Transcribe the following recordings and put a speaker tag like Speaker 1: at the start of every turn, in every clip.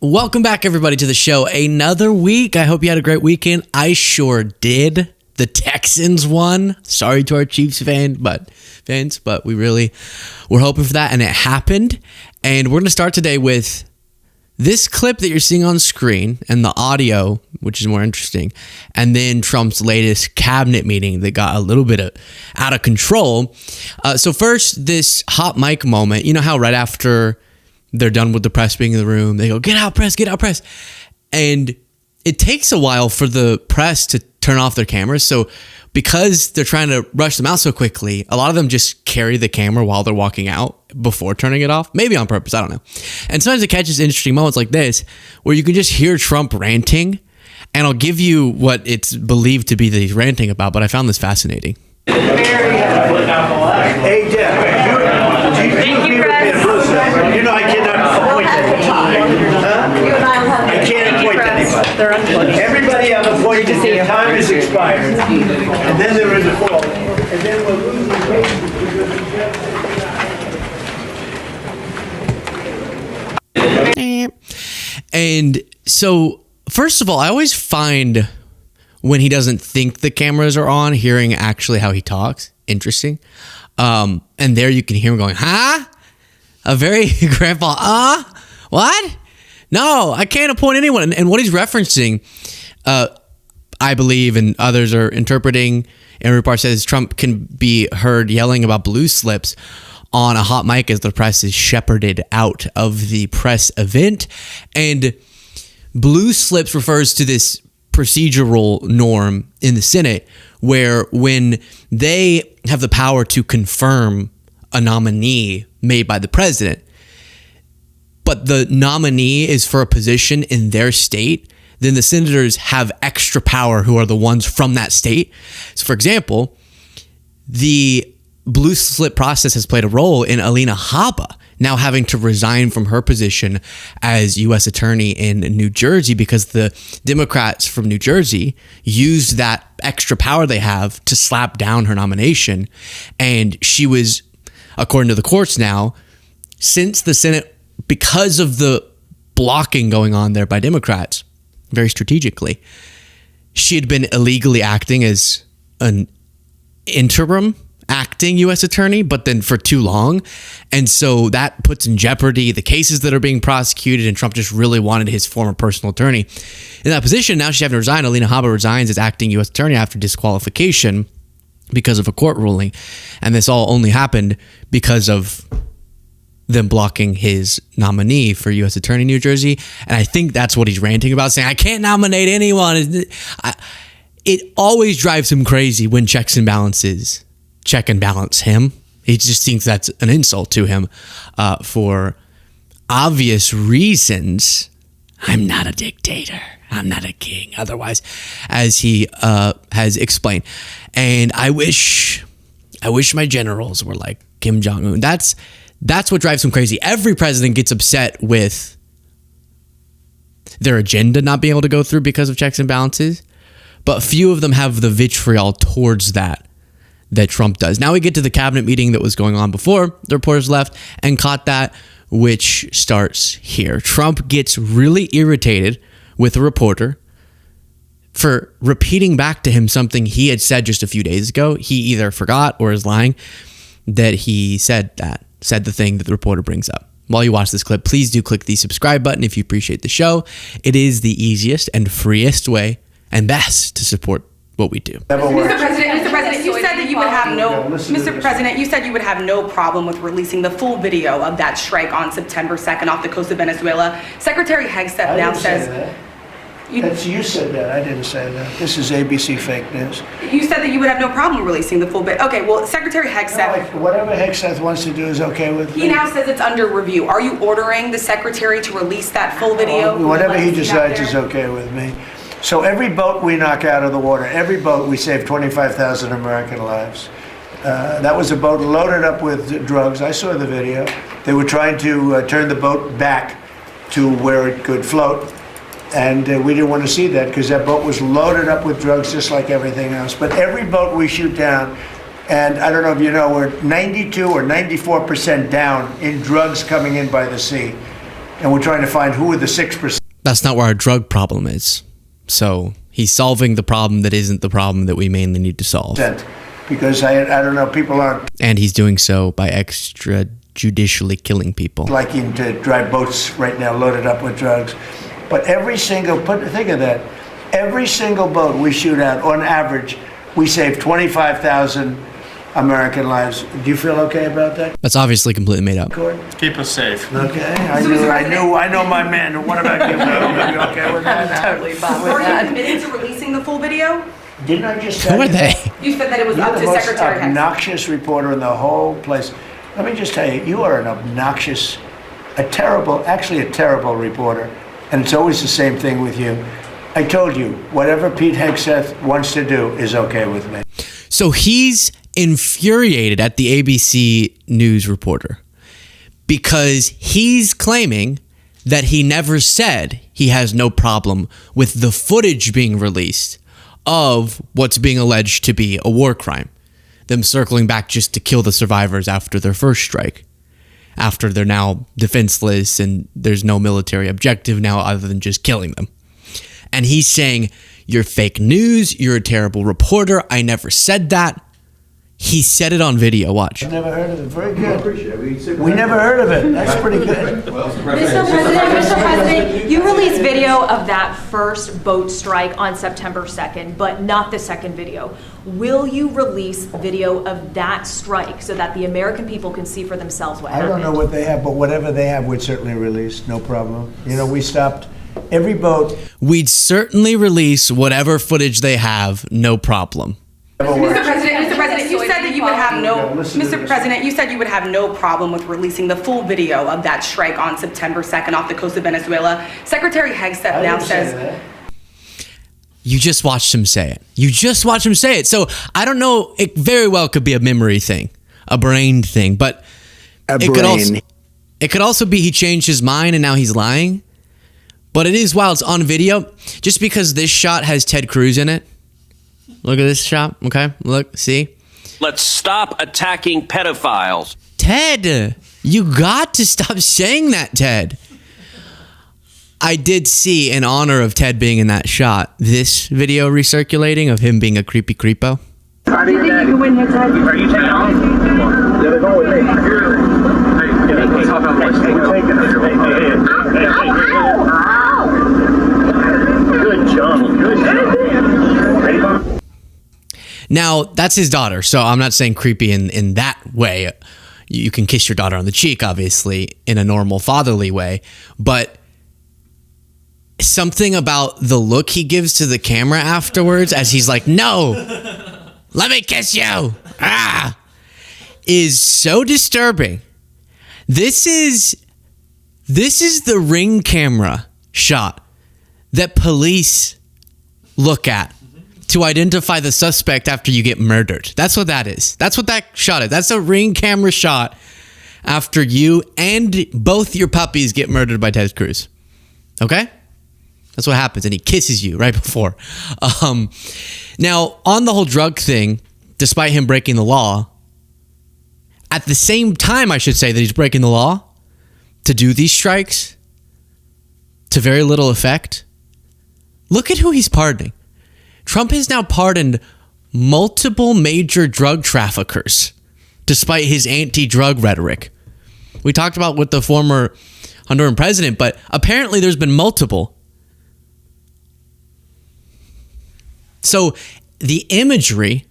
Speaker 1: Welcome back, everybody, to the show. Another week. I hope you had a great weekend. I sure did. The Texans won. Sorry to our Chiefs fans, but we really were hoping for that, and it happened. And we're going to start today with this clip that you're seeing on screen and the audio, which is more interesting, and then Trump's latest cabinet meeting that got a little bit out of control. So first, this hot mic moment. You know how right after they're done with the press being in the room, they go, get out, press. And it takes a while for the press to turn off their cameras. So because they're trying to rush them out so quickly, a lot of them just carry the camera while they're walking out before turning it off. Maybe on purpose, I don't know. And sometimes it catches interesting moments like this, where you can just hear Trump ranting. And I'll give you what it's believed to be that he's ranting about, but I found this fascinating.
Speaker 2: Hey, Jeff, you know I cannot appoint anybody. I can't appoint anybody. Everybody I've appointed, their time has expired. And then there is a fall. And then we're losing patience.
Speaker 1: And so, first of all, I always find when he doesn't think the cameras are on, hearing actually how he talks interesting. And there you can hear him going, huh? A very grandpa, what? No, I can't appoint anyone. And what he's referencing, I believe, and others are interpreting, and Rupar says Trump can be heard yelling about blue slips on a hot mic as the press is shepherded out of the press event. And blue slips refers to this procedural norm in the Senate where when they have the power to confirm a nominee made by the president, but the nominee is for a position in their state, then the senators have extra power who are the ones from that state. So, for example, the blue slip process has played a role in Alina Habba now having to resign from her position as U.S. attorney in New Jersey because the Democrats from New Jersey used that extra power they have to slap down her nomination. And she was, according to the courts now, since the Senate, because of the blocking going on there by Democrats, very strategically, she had been illegally acting as an interim acting U.S. attorney, but then for too long. And so that puts in jeopardy the cases that are being prosecuted, and Trump just really wanted his former personal attorney in that position. Now she's having to resign. Alina Habba resigns as acting U.S. attorney after disqualification because of a court ruling. And this all only happened because of them blocking his nominee for U.S. attorney in New Jersey. And I think that's what he's ranting about, saying, I can't nominate anyone. It always drives him crazy when checks and balances check and balance him. He just thinks that's an insult to him for obvious reasons. I'm not a dictator. I'm not a king. Otherwise, as he has explained. And I wish my generals were like Kim Jong-un. That's what drives him crazy. Every president gets upset with their agenda not being able to go through because of checks and balances, but few of them have the vitriol towards that Trump does. Now we get to the cabinet meeting that was going on before the reporters left and caught that, which starts here. Trump gets really irritated with a reporter for repeating back to him something he had said just a few days ago. He either forgot or is lying that he said the thing that the reporter brings up. While you watch this clip, please do click the subscribe button if you appreciate the show. It is the easiest and freest way and best to support what we do.
Speaker 3: Mr. President, you said that you would have Mr. President, you said you would have no problem with releasing the full video of that strike on September 2nd off the coast of Venezuela. Secretary Hegseth now says...
Speaker 2: You said that. I didn't say that. This is ABC fake news.
Speaker 3: You said that you would have no problem releasing the full bit. Okay, well, Secretary Hegseth...
Speaker 2: No, whatever Hegseth wants to do is okay with me.
Speaker 3: He now says it's under review. Are you ordering the Secretary to release that full video?
Speaker 2: Whatever he decides is okay with me. So every boat we knock out of the water, every boat, we save 25,000 American lives. That was a boat loaded up with drugs. I saw the video. They were trying to turn the boat back to where it could float. And we didn't want to see that because that boat was loaded up with drugs just like everything else. But every boat we shoot down, and I don't know if you know, we're 92 or 94% down in drugs coming in by the sea. and we're trying to find who are the 6%.
Speaker 1: That's not where our drug problem is. So he's solving the problem that isn't the problem that we mainly need to solve.
Speaker 2: Because I don't know, people aren't
Speaker 1: And he's doing so by extrajudicially killing people.
Speaker 2: liking to drive boats right now loaded up with drugs. But every single, think of that, every single boat we shoot out, on average, we save 25,000 American lives. Do you feel okay about that,
Speaker 1: That's obviously completely made up.
Speaker 2: Gordon?
Speaker 4: Keep us safe.
Speaker 2: Okay, I know my man. What about you? Are you okay with that?
Speaker 5: Totally fine with
Speaker 3: Are you
Speaker 5: that.
Speaker 3: committed to releasing the full video?
Speaker 2: Didn't I just
Speaker 1: Who
Speaker 2: tell
Speaker 1: are
Speaker 2: you
Speaker 1: they?
Speaker 2: that?
Speaker 3: You said that it was
Speaker 2: You're
Speaker 3: up
Speaker 2: the
Speaker 3: to
Speaker 2: most
Speaker 3: Secretary Hicks.
Speaker 2: obnoxious reporter in the whole place. Let me just tell you, you are an obnoxious, a terrible reporter, and it's always the same thing with you. I told you, whatever Pete Hegseth wants to do is okay with me.
Speaker 1: So he's infuriated at the ABC News reporter because he's claiming that he never said he has no problem with the footage being released of what's being alleged to be a war crime. Them circling back just to kill the survivors after their first strike, after they're now defenseless and there's no military objective now other than just killing them. And he's saying, you're fake news, you're a terrible reporter, I never said that. He said it on video, watch.
Speaker 2: I've never heard of it. Very good. We never heard of it. That's pretty good.
Speaker 5: Mr. President, you released video of that first boat strike on September 2nd, but not the second video. Will you release video of that strike so that the American people can see for themselves what
Speaker 2: I
Speaker 5: happened?
Speaker 2: don't know what they have, but whatever they have, we'd certainly release. No problem. You know, we stopped every boat.
Speaker 1: We'd certainly release whatever footage they have, no problem.
Speaker 3: Mr. President, you said that you would have no.
Speaker 2: Listen to
Speaker 3: Mr.
Speaker 2: this.
Speaker 3: President, you said you would have no problem with releasing the full video of that strike on September 2nd off the coast of Venezuela. Secretary Hegseth
Speaker 2: I
Speaker 3: now
Speaker 2: didn't say
Speaker 3: says.
Speaker 2: that.
Speaker 1: You just watched him say it. You just watched him say it. So I don't know. It very well could be a memory thing, a brain thing, but it could also be he changed his mind and now he's lying. But it is while it's on video, just because this shot has Ted Cruz in it. Look at this shot. Okay, look, see.
Speaker 6: Let's stop attacking pedophiles.
Speaker 1: Ted, you got to stop saying that, Ted. I did see, in honor of Ted being in that shot, this video recirculating of him being a creepy creepo.
Speaker 7: Are you taking off? Yeah, they're going with me. Hey, let's talk about what's taking Good job. Good job.
Speaker 1: Now, that's his daughter, so I'm not saying creepy in that way. You can kiss your daughter on the cheek, obviously, in a normal fatherly way, but something about the look he gives to the camera afterwards as he's like, no, let me kiss you, is so disturbing. This is the Ring camera shot that police look at to identify the suspect after you get murdered. That's what that is. That's what that shot is. That's a Ring camera shot after you and both your puppies get murdered by Ted Cruz. Okay? That's what happens. And he kisses you right before. Now, on the whole drug thing, despite him breaking the law, at the same time, I should say that he's breaking the law to do these strikes to very little effect. Look at who he's pardoning. Trump has now pardoned multiple major drug traffickers, despite his anti-drug rhetoric. We talked about with the former Honduran president, but apparently there's been multiple. So the imagery,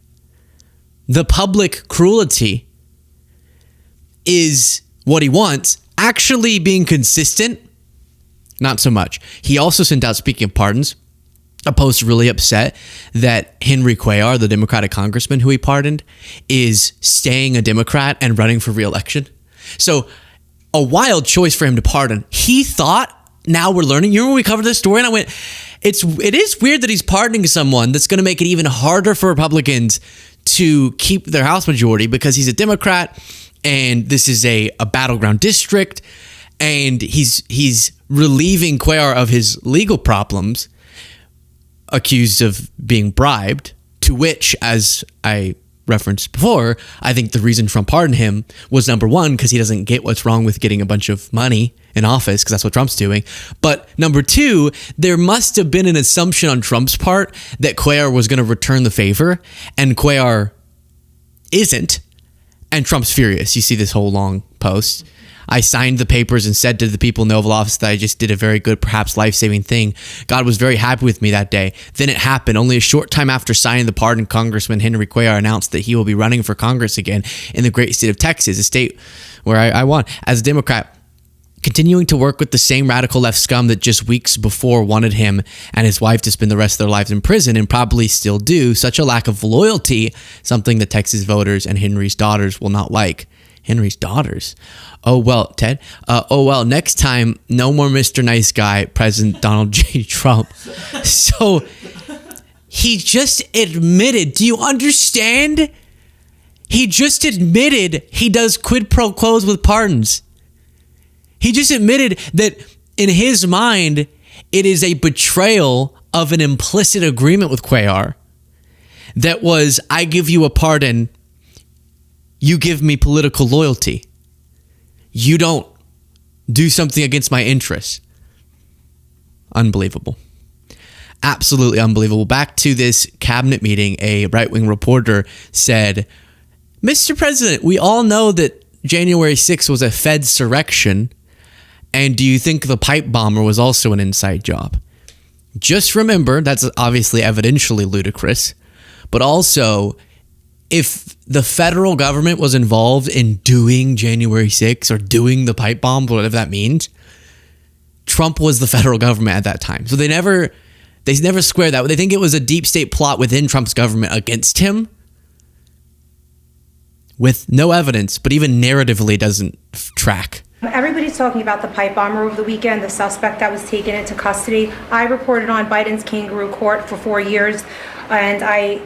Speaker 1: the public cruelty is what he wants. Actually being consistent, not so much. He also sent out, speaking of pardons, a post really upset that Henry Cuellar, the Democratic congressman who he pardoned, is staying a Democrat and running for re-election. So a wild choice for him to pardon. He thought, now we're learning. You remember when we covered this story and I went, it is weird that he's pardoning someone that's going to make it even harder for Republicans to keep their House majority because he's a Democrat and this is a battleground district and he's relieving Cuellar of his legal problems, accused of being bribed, to which, as I referenced before, I think the reason Trump pardoned him was number one, because he doesn't get what's wrong with getting a bunch of money in office, because that's what Trump's doing. But number two, there must have been an assumption on Trump's part that Cuellar was going to return the favor, and Cuellar isn't. And Trump's furious. You see this whole long post. I signed the papers and said to the people in the Oval Office that I just did a very good, perhaps life-saving thing. God was very happy with me that day. Then it happened. Only a short time after signing the pardon, Congressman Henry Cuellar announced that he will be running for Congress again in the great state of Texas, a state where I won as a Democrat, continuing to work with the same radical left scum that just weeks before wanted him and his wife to spend the rest of their lives in prison, and probably still do. Such a lack of loyalty, something that Texas voters and Henry's daughters will not like. Henry's daughters? Oh, well, Ted. Oh, well, next time, no more Mr. Nice Guy, President Donald J. Trump. So he just admitted, do you understand? He just admitted he does quid pro quos with pardons. He just admitted that in his mind, it is a betrayal of an implicit agreement with Cuellar that was, I give you a pardon, you give me political loyalty. You don't do something against my interests. Unbelievable. Absolutely unbelievable. Back to this cabinet meeting, a right-wing reporter said, Mr. President, we all know that January 6th was a Fedsurrection, and do you think the pipe bomber was also an inside job? Just remember, that's obviously evidentially ludicrous, but also, if the federal government was involved in doing January 6th or doing the pipe bomb, whatever that means, Trump was the federal government at that time. So they never square that. They think it was a deep state plot within Trump's government against him with no evidence, but even narratively doesn't track.
Speaker 4: Everybody's talking about the pipe bomber over the weekend, the suspect that was taken into custody. I reported on Biden's kangaroo court for 4 years. And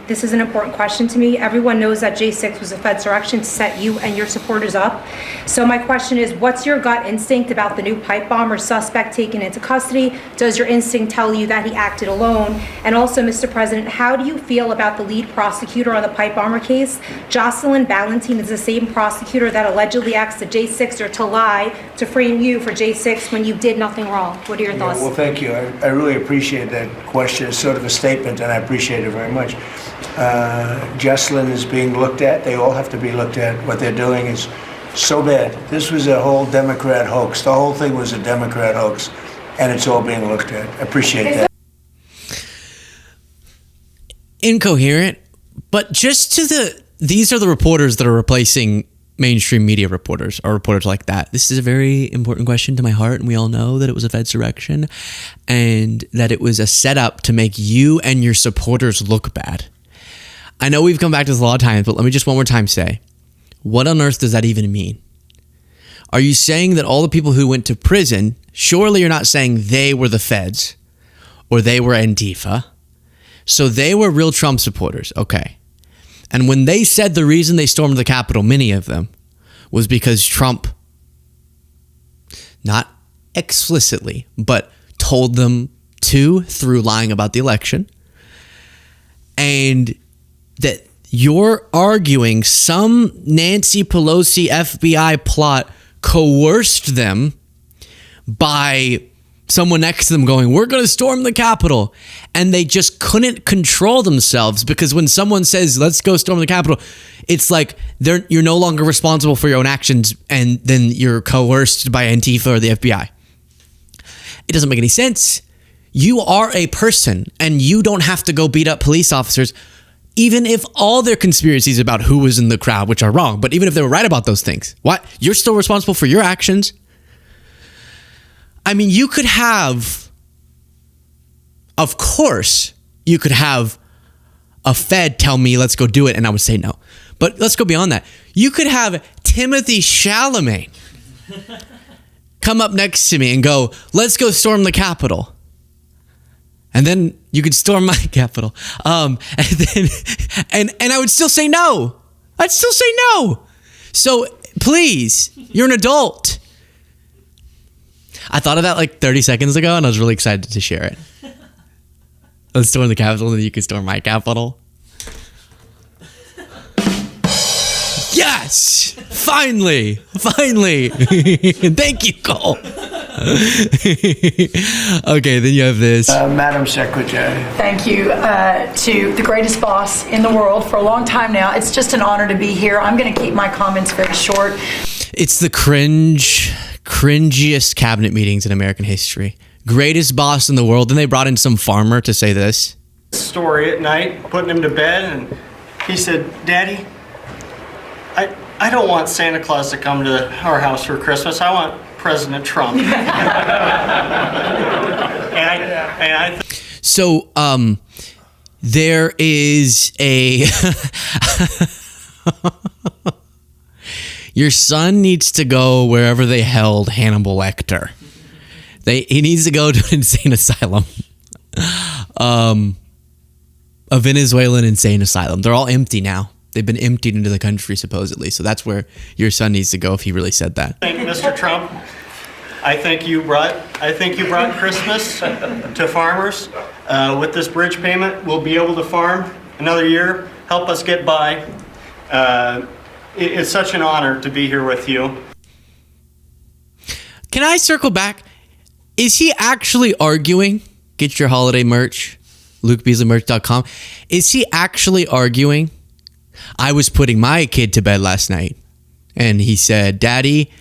Speaker 4: this is an important question to me. Everyone knows that J6 was a Fedsurrection to set you and your supporters up. So my question is, what's your gut instinct about the new pipe bomber suspect taken into custody? Does your instinct tell you that he acted alone? And also, Mr. President, how do you feel about the lead prosecutor on the pipe bomber case? Jocelyn Ballantine is the same prosecutor that allegedly asked the J6er to lie to frame you for J6 when you did nothing wrong. What are your thoughts?
Speaker 2: Well, thank you. I really appreciate that question. It's sort of a statement, and I appreciate it very much. Jocelyn is being looked at. They all have to be looked at. What they're doing is so bad. This was a whole Democrat hoax. The whole thing was a Democrat hoax, and it's all being looked at. I appreciate that.
Speaker 1: Incoherent, but just to these are the reporters that are replacing mainstream media reporters, or reporters like that. This is a very important question to my heart, and we all know that it was a Fedsurrection and that it was a setup to make you and your supporters look bad. I know we've come back to this a lot of times, but let me just one more time say, what on earth does that even mean? Are you saying that all the people who went to prison, surely you're not saying they were the feds or they were Antifa, so they were real Trump supporters, okay. And when they said the reason they stormed the Capitol, many of them, was because Trump, not explicitly, but told them to through lying about the election, and that you're arguing some Nancy Pelosi FBI plot coerced them by someone next to them going, we're going to storm the Capitol. And they just couldn't control themselves, because when someone says, let's go storm the Capitol, it's like you're no longer responsible for your own actions, and then you're coerced by Antifa or the FBI. It doesn't make any sense. You are a person, and you don't have to go beat up police officers, even if all their conspiracies about who was in the crowd, which are wrong, but even if they were right about those things, what? You're still responsible for your actions. I mean, you could have, of course, you could have a Fed tell me, let's go do it, and I would say no. But let's go beyond that. You could have Timothy Chalamet come up next to me and go, let's go storm the Capitol. And then you could storm my Capitol. And I would still say no. I'd still say no. So please, you're an adult. I thought of that like 30 seconds ago, and I was really excited to share it. Let's storm the Capitol, and then you can storm my Capitol. Yes! Finally! Thank you, Cole. Okay, then you have this.
Speaker 2: Madam Secretary.
Speaker 8: Thank you to the greatest boss in the world for a long time now. It's just an honor to be here. I'm going to keep my comments very short.
Speaker 1: It's the cringiest cabinet meetings in American history. Greatest boss in the world. Then they brought in some farmer to say this.
Speaker 9: Story at night, putting him to bed, and he said, Daddy, I don't want Santa Claus to come to our house for Christmas. I want President Trump.
Speaker 1: So, there is a... Your son needs to go wherever they held Hannibal Lecter. He needs to go to an insane asylum. A Venezuelan insane asylum. They're all empty now. They've been emptied into the country, supposedly. So that's where your son needs to go if he really said that.
Speaker 9: Thank you, Mr. Trump. I think you brought Christmas to farmers. With this bridge payment, we'll be able to farm another year, help us get by. It's such an honor to be here with you.
Speaker 1: Can I circle back? Is he actually arguing? Get your holiday merch, LukeBeasleyMerch.com. Is he actually arguing? I was putting my kid to bed last night, and he said, Daddy,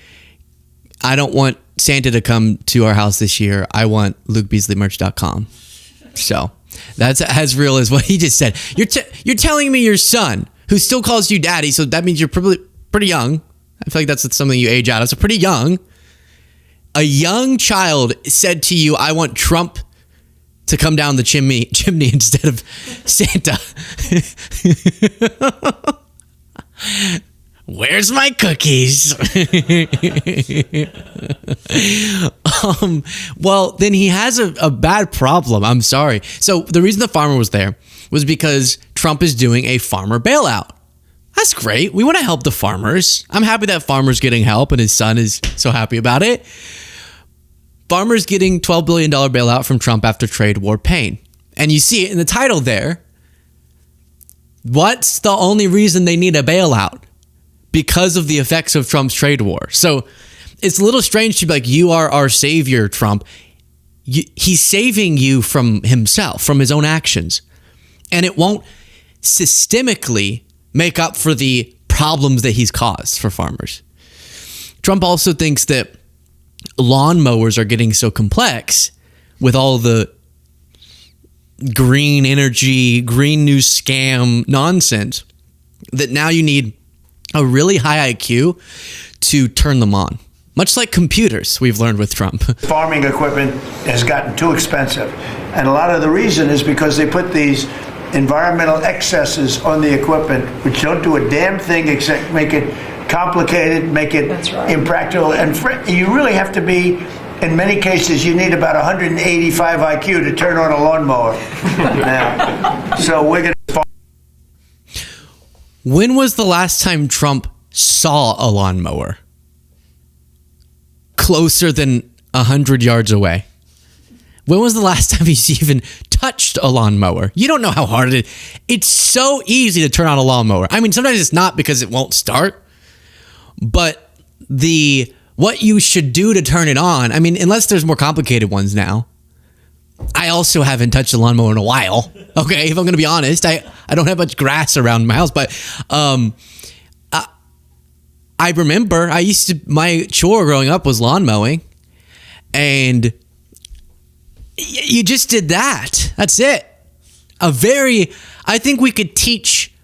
Speaker 1: I don't want Santa to come to our house this year. I want LukeBeasleyMerch.com. So that's as real as what he just said. You're telling me your son, who still calls you daddy, so that means you're probably pretty young. I feel like that's something you age out of. So pretty young. A young child said to you, I want Trump to come down the chimney instead of Santa. Where's my cookies? Well, then he has a bad problem. I'm sorry. So the reason the farmer was there was because Trump is doing a farmer bailout. That's great. We want to help the farmers. I'm happy that farmer's getting help and his son is so happy about it. Farmers getting $12 billion bailout from Trump after trade war pain. And you see it in the title there. What's the only reason they need a bailout? Because of the effects of Trump's trade war. So it's a little strange to be like, you are our savior, Trump. He's saving you from himself, from his own actions. And it won't systemically make up for the problems that he's caused for farmers. Trump also thinks that lawnmowers are getting so complex with all the green energy, green news scam nonsense that now you need a really high IQ to turn them on. Much like computers, we've learned with Trump.
Speaker 2: Farming equipment has gotten too expensive. And a lot of the reason is because they put these environmental excesses on the equipment, which don't do a damn thing except make it complicated, make it impractical. And you really have to be, in many cases, you need about 185 IQ to turn on a lawnmower now. So we're going to...
Speaker 1: When was the last time Trump saw a lawnmower? Closer than 100 yards away. When was the last time he's even touched a lawnmower? You don't know how hard it is. It's so easy to turn on a lawnmower. I mean, sometimes it's not because it won't start, but what you should do to turn it on, I mean, unless there's more complicated ones now. I also haven't touched a lawnmower in a while. Okay, if I'm going to be honest, I don't have much grass around my house, but I remember my chore growing up was lawn mowing, and you just did that. That's it. I think we could teach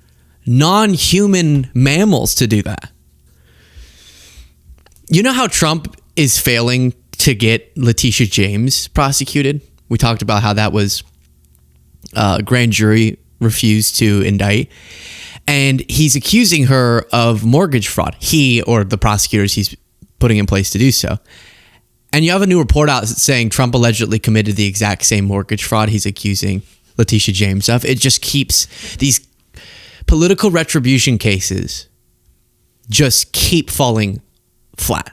Speaker 1: non-human mammals to do that. You know how Trump is failing to get Letitia James prosecuted? We talked about how that was grand jury refused to indict. And he's accusing her of mortgage fraud. He, or the prosecutors he's putting in place to do so. And you have a new report out saying Trump allegedly committed the exact same mortgage fraud he's accusing Letitia James of. It just keeps these political retribution cases just keep falling flat.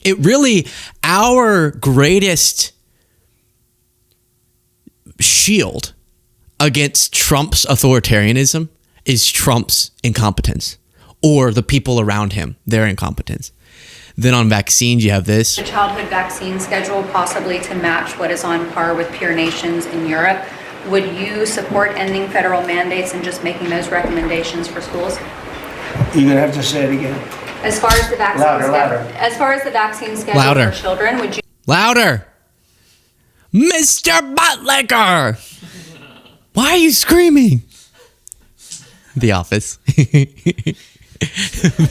Speaker 1: It really, our greatest shield against Trump's authoritarianism is Trump's incompetence, or the people around him, their incompetence. Then on vaccines, you have this.
Speaker 10: The childhood vaccine schedule possibly to match what is on par with peer nations in Europe. Would you support ending federal mandates and just making those recommendations for schools?
Speaker 2: You're going to have to say it again.
Speaker 10: As far as the vaccine
Speaker 2: Louder.
Speaker 10: As far as the vaccine schedule
Speaker 1: Louder.
Speaker 10: for children, would you
Speaker 1: Louder. Mr. Buttlicker. Why are you screaming? The Office.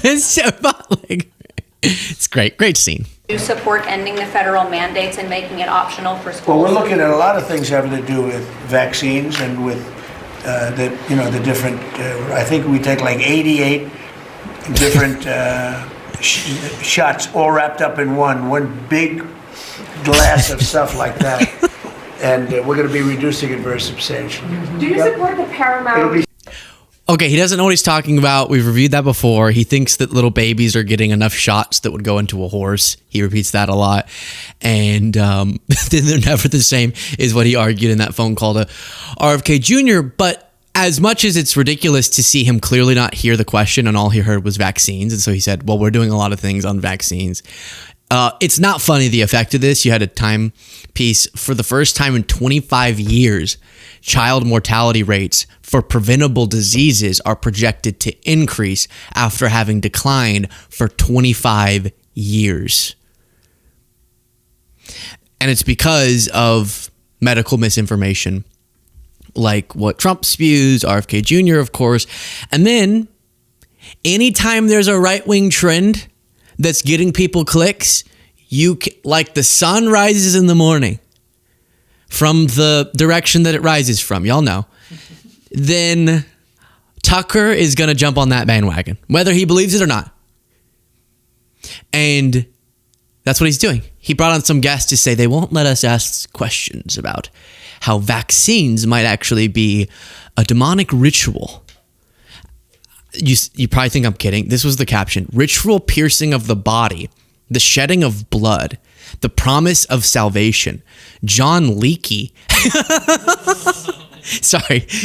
Speaker 1: Mr. Buttlicker. It's great. Great scene.
Speaker 10: support ending the federal mandates and making it optional for schools?
Speaker 2: Well, we're looking at a lot of things having to do with vaccines and with the different. I think we take like 88 different shots, all wrapped up in one big glass of stuff like that, and we're going to be reducing it very substantially.
Speaker 11: Do you support the Paramount?
Speaker 1: Okay, he doesn't know what he's talking about. We've reviewed that before. He thinks that little babies are getting enough shots that would go into a horse. He repeats that a lot. And then they're never the same, is what he argued in that phone call to RFK Jr. But as much as it's ridiculous to see him clearly not hear the question and all he heard was vaccines, and so he said, well, we're doing a lot of things on vaccines. It's not funny, the effect of this. You had a timepiece. For the first time in 25 years, child mortality rates for preventable diseases are projected to increase after having declined for 25 years. And it's because of medical misinformation, like what Trump spews, RFK Jr., of course. And then anytime there's a right-wing trend that's getting people clicks, like the sun rises in the morning from the direction that it rises from, y'all know, then Tucker is going to jump on that bandwagon, whether he believes it or not. And that's what he's doing. He brought on some guests to say they won't let us ask questions about how vaccines might actually be a demonic ritual. You probably think I'm kidding. This was the caption: ritual piercing of the body, the shedding of blood, the promise of salvation. John Leakey.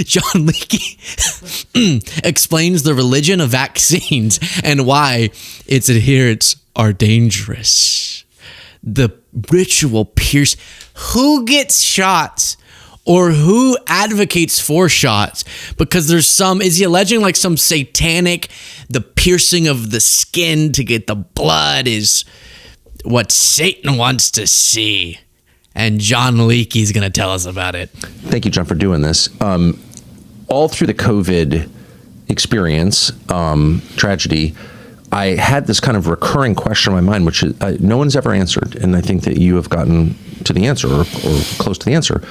Speaker 1: John Leakey explains the religion of vaccines and why its adherents are dangerous. The ritual pierce. Who gets shots? Or who advocates for shots? Because there's is he alleging like some satanic, the piercing of the skin to get the blood is what Satan wants to see. And John Leakey's going to tell us about it.
Speaker 12: Thank you, John, for doing this. All through the COVID experience, tragedy, I had this kind of recurring question in my mind, which no one's ever answered. And I think that you have gotten to the answer or close to the answer.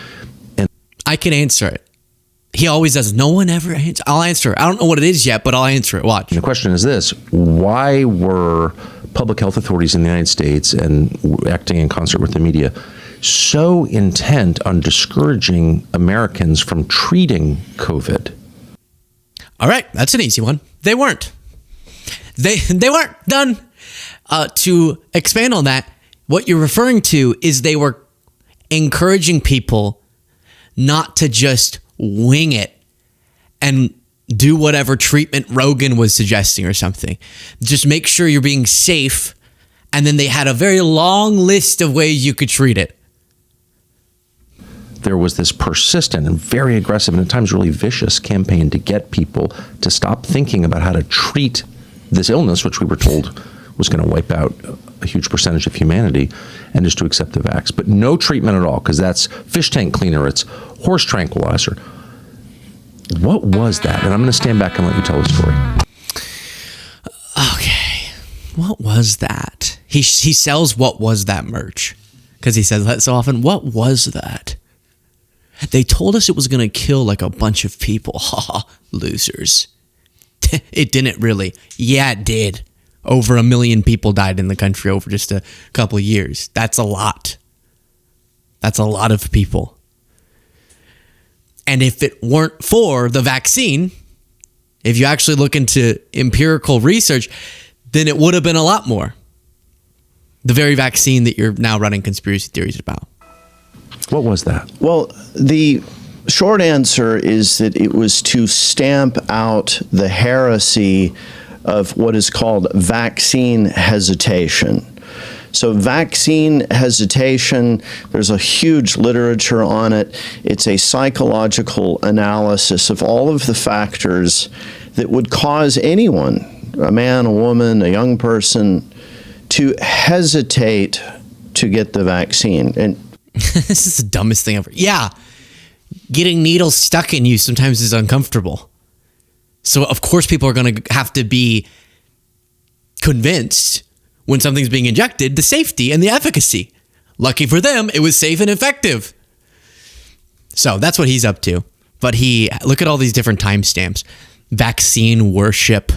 Speaker 1: I can answer it. He always does. No one ever answers. I'll answer it. I don't know what it is yet, but I'll answer it. Watch.
Speaker 12: And the question is this: why were public health authorities in the United States and acting in concert with the media so intent on discouraging Americans from treating COVID?
Speaker 1: All right, that's an easy one. They weren't. They weren't done. To expand on that, what you're referring to is they were encouraging people not to just wing it and do whatever treatment Rogan was suggesting or something. Just make sure you're being safe. And then they had a very long list of ways you could treat it.
Speaker 12: There was this persistent and very aggressive and at times really vicious campaign to get people to stop thinking about how to treat this illness, which we were told was going to wipe out a huge percentage of humanity, and just to accept the vax. But no treatment at all, because that's fish tank cleaner, it's horse tranquilizer. What was that? And I'm going to stand back and let you tell the story.
Speaker 1: Okay. What was that? He sells "What Was That" merch because he says that so often. What was that? They told us it was going to kill like a bunch of people. Ha, losers. It didn't really. Yeah, it did. Over 1 million people died in the country over just a couple of years. That's a lot. That's a lot of people. And if it weren't for the vaccine, if you actually look into empirical research, then it would have been a lot more. The very vaccine that you're now running conspiracy theories about.
Speaker 12: What was that?
Speaker 13: Well, the short answer is that it was to stamp out the heresy of what is called vaccine hesitation. So vaccine hesitation, there's a huge literature on it. It's a psychological analysis of all of the factors that would cause anyone, a man, a woman, a young person, to hesitate to get the vaccine. And
Speaker 1: this is the dumbest thing ever. Yeah, getting needles stuck in you sometimes is uncomfortable. So of course people are going to have to be convinced when something's being injected, the safety and the efficacy. Lucky for them, it was safe and effective. So that's what he's up to. But look at all these different timestamps. Vaccine worship,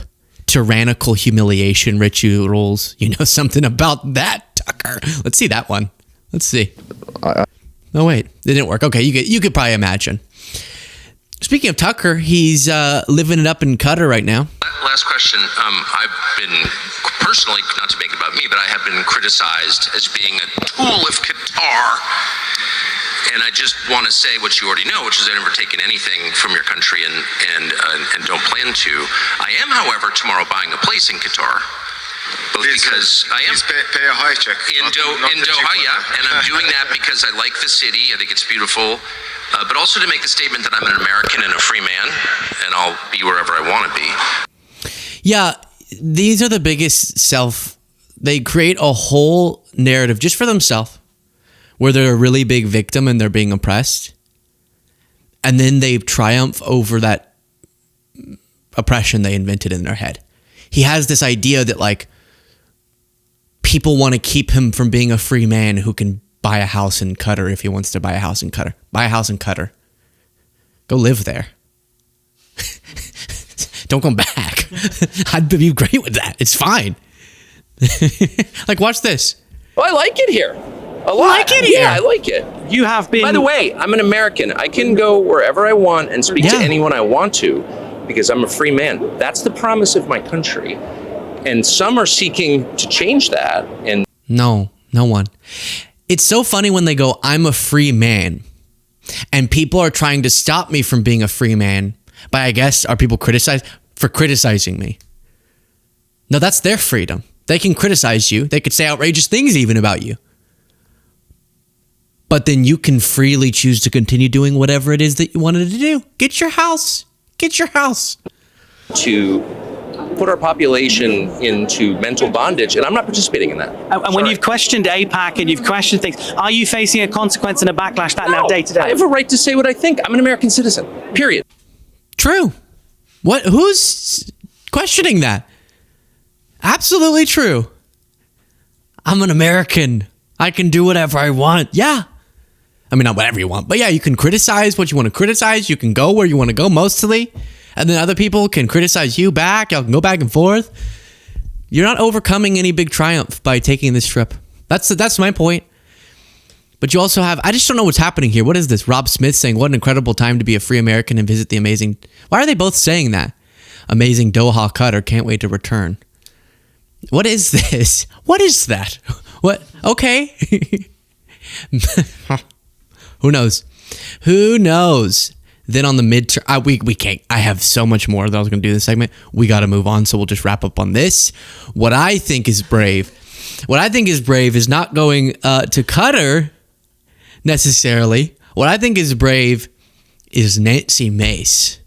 Speaker 1: tyrannical humiliation rituals. You know something about that, Tucker. Let's see that one. Let's see. Oh, wait. It didn't work. Okay, you could probably imagine. Speaking of Tucker, he's living it up in Qatar right now.
Speaker 14: Last question. I've been personally, not to make it about me, but I have been criticized as being a tool of Qatar. And I just want to say what you already know, which is I've never taken anything from your country and don't plan to. I am, however, tomorrow buying a place in Qatar. Both because I am
Speaker 15: pay a high check
Speaker 14: in Doha, yeah, and I'm doing that because I like the city. I think it's beautiful, but also to make the statement that I'm an American and a free man, and I'll be wherever I want to be.
Speaker 1: Yeah, these are the biggest they create a whole narrative just for themselves where they're a really big victim and they're being oppressed. And then they triumph over that oppression they invented in their head. He has this idea that like people want to keep him from being a free man who can buy a house in Qatar if he wants to buy a house in Qatar. Buy a house in Qatar. Go live there. Don't come back. I'd be great with that. It's fine. Like, watch this.
Speaker 6: Well, I like it here. A lot.
Speaker 1: Like it here.
Speaker 6: Yeah, I like it.
Speaker 16: You have been...
Speaker 6: By the way, I'm an American. I can go wherever I want and speak to anyone I want to because I'm a free man. That's the promise of my country. And some are seeking to change that. And
Speaker 1: no one. It's so funny when they go, I'm a free man. And people are trying to stop me from being a free man. But I guess, are people criticized for criticizing me? No, that's their freedom. They can criticize you. They could say outrageous things even about you. But then you can freely choose to continue doing whatever it is that you wanted to do. Get your house. Get your house.
Speaker 6: To put our population into mental bondage, and I'm not participating in that.
Speaker 16: And when you've questioned AIPAC and you've questioned things, are you facing a consequence and a backlash now day to day?
Speaker 6: I have a right to say what I think. I'm an American citizen, period.
Speaker 1: True. Who's questioning that? Absolutely true. I'm an American. I can do whatever I want. Yeah. I mean, not whatever you want, but yeah, you can criticize what you want to criticize. You can go where you want to go mostly. And then other people can criticize you back. Y'all can go back and forth. You're not overcoming any big triumph by taking this trip. That's my point. But you also have, I just don't know what's happening here. What is this? Rob Smith saying, what an incredible time to be a free American and visit the amazing... Why are they both saying that? Amazing Doha, Qatar. Can't wait to return. What is this? What is that? What? Okay. Who knows? Who knows? Then on the midterm, we can't. I have so much more that I was going to do in this segment. We got to move on, so we'll just wrap up on this. What I think is brave is not going to Qatar necessarily. What I think is brave is Nancy Mace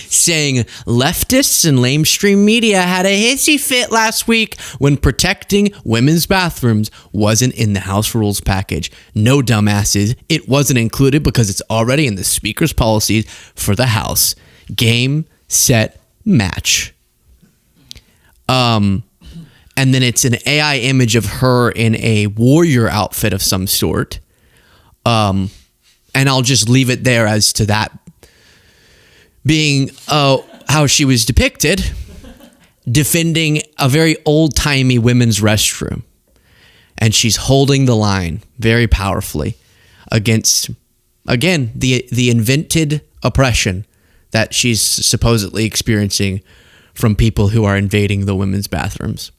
Speaker 1: saying leftists and lamestream media had a hissy fit last week when protecting women's bathrooms wasn't in the House rules package. No, dumbasses, it wasn't included because it's already in the Speaker's policies for the House. Game, set, match. And then it's an AI image of her in a warrior outfit of some sort. And I'll just leave it there as to that being how she was depicted, defending a very old-timey women's restroom. And she's holding the line very powerfully against, again, the invented oppression that she's supposedly experiencing from people who are invading the women's bathrooms.